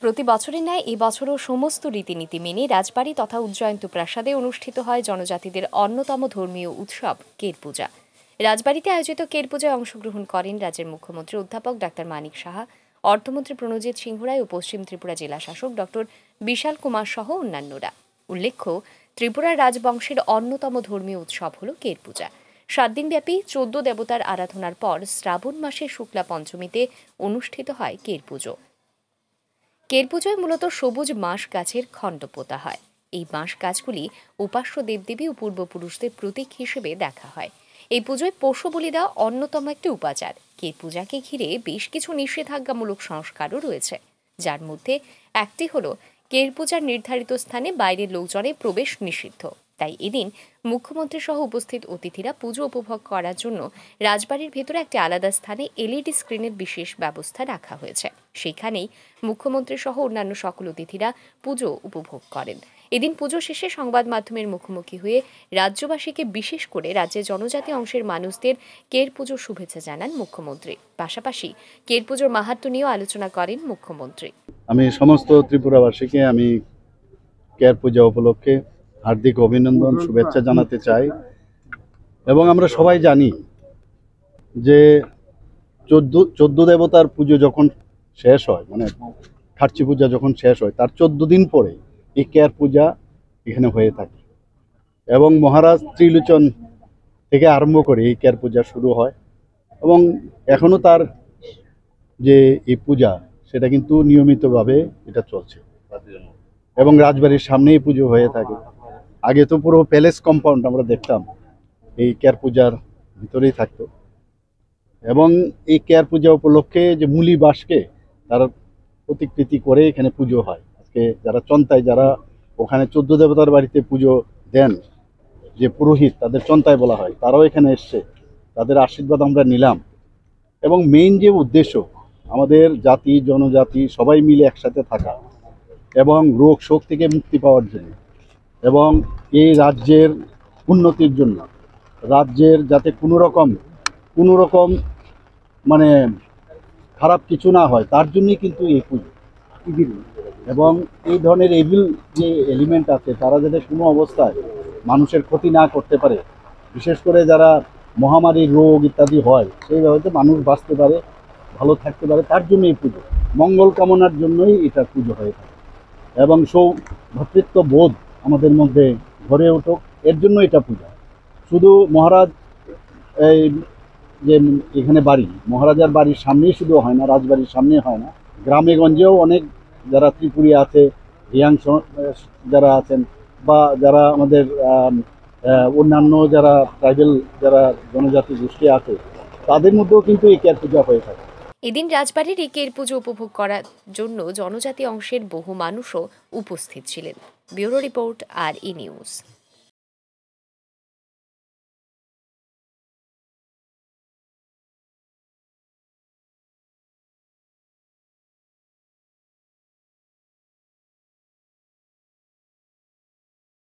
প্রতি বছরের ন্যায় এই বছরও সমস্ত রীতিনীতি মেনে রাজবাড়ী তথা উজ্জয়ন্ত প্রাসাদে অনুষ্ঠিত হয় জনজাতিদের অন্যতম ধর্মীয় উৎসব কের পূজা। রাজবাড়ীতে আয়োজিত কের পূজায় অংশগ্রহণ করেন রাজ্যের মুখ্যমন্ত্রী অধ্যাপক ডাক্তার মানিক সাহা, অর্থমন্ত্রী প্রণজিৎ সিংহ রায় ও পশ্চিম ত্রিপুরা জেলা শাসক ডক্টর বিশাল কুমার সহ অন্যান্যরা। উল্লেখ্য, ত্রিপুরার রাজবংশের অন্যতম ধর্মীয় উৎসব হল কের পূজা। 7 দিনব্যাপী 14 দেবতার আরাধনার পর শ্রাবণ মাসের শুক্লা পঞ্চমীতে অনুষ্ঠিত হয় কের পুজো। কের পুজোয় মূলত সবুজ বাঁশ গাছের খণ্ড পোতা হয়। এই বাঁশ গাছগুলি উপাস্য দেবদেবী ও পূর্বপুরুষদের প্রতীক হিসেবে দেখা হয়। এই পুজোয় পশু বলি দেওয়া অন্যতম একটি উপাচার। কের পূজাকে ঘিরে বেশ কিছু নিষেধাজ্ঞামূলক সংস্কারও রয়েছে, যার মধ্যে একটি হল কের পূজার নির্ধারিত স্থানে বাইরের লোকজনের প্রবেশ নিষিদ্ধ। তাই এদিন মুখ্যমন্ত্রী সহ উপস্থিত অতিথিরা পুজো উপভোগ করার জন্য রাজবাড়ির ভেতরে একটি আলাদা স্থানে এলইডি স্ক্রিনের বিশেষ ব্যবস্থা রাখা হয়েছে। সেখানেই মুখ্যমন্ত্রী সহ অন্যান্য সকল অতিথিরা পুজো উপভোগ করেন। এদিন পুজো শেষে সংবাদ মাধ্যমের মুখোমুখি হয়ে রাজ্যবাসীকে, বিশেষ করে রাজ্যের জনজাতি অংশের মানুষদের কের পুজোর শুভেচ্ছা জানান মুখ্যমন্ত্রী। পাশাপাশি কের পুজোর মাহাত্ম্য নিয়েও আলোচনা করেন মুখ্যমন্ত্রী। আমি সমস্ত ত্রিপুরাবাসীকে কের পূজা উপলক্ষে হার্দিক অভিনন্দন, শুভেচ্ছা জানাতে চাই। এবং আমরা সবাই জানি যে 14 দেবতার পুজো যখন শেষ হয়, মানে খার্চি পূজা যখন শেষ হয়, তার 14 দিন পরে এই কের পূজা এখানে হয়ে থাকে এবং মহারাজ ত্রিলোচন থেকে আরম্ভ করে এই কের পূজা শুরু হয় এবং এখনো তার যে এই পূজা সেটা কিন্তু নিয়মিতভাবে এটা চলছে এবং রাজবাড়ির সামনেই পুজো হয়ে থাকে। আগে তো পুরো প্যালেস কম্পাউন্ড আমরা দেখতাম এই কের পূজার ভিতরেই থাকতো এবং এই কের পূজা উপলক্ষে যে মূলি বাঁশকে তার প্রতিকৃতি করে এখানে পুজো হয়। আজকে যারা চন্তায়, যারা ওখানে 14 দেবতার বাড়িতে পুজো দেন, যে পুরোহিত, তাদের চন্তায় বলা হয়, তারাও এখানে এসছে, তাদের আশীর্বাদ আমরা নিলাম। এবং মেইন যে উদ্দেশ্য আমাদের জাতি জনজাতি সবাই মিলে একসাথে থাকা এবং রোগ শোক থেকে মুক্তি পাওয়ার জন্য এবং এই রাজ্যের উন্নতির জন্য, রাজ্যের যাতে কোনো রকম মানে খারাপ কিছু না হয়, তার জন্যই কিন্তু এই পুজো। এবং এই ধরনের এভিল যে এলিমেন্ট আছে তারা যাতে কোনো অবস্থায় মানুষের ক্ষতি না করতে পারে, বিশেষ করে যারা মহামারীর রোগ ইত্যাদি হয় সেইভাবে মানুষ বাঁচতে পারে, ভালো থাকতে পারে, তার জন্য এই পুজো, মঙ্গল কামনার জন্যই এটা পুজো হয়ে থাকে। এবং ভ্রাতৃত্ব বোধ আমাদের মধ্যে গড়ে উঠুক, এর জন্য এটা পূজা। শুধু মহারাজ এই যে এখানে বাড়ি, মহারাজার বাড়ির সামনেই শুধু হয় না, রাজবাড়ির সামনে হয় না, গ্রামে গঞ্জেও অনেক যারা ত্রিপুরী আছে, রিয়াং যারা আছেন, বা যারা আমাদের অন্যান্য যারা ট্রাইবেল যারা জনজাতি গোষ্ঠী আছে, তাদের মধ্যেও কিন্তু এই কের পূজা হয়ে থাকে। এদিন রাজবাড়ির এই কের পুজো উপভোগ করার জন্য জনজাতি অংশের বহু মানুষও উপস্থিত ছিলেন। ব্যুরো রিপোর্ট, আর ই নিউজ।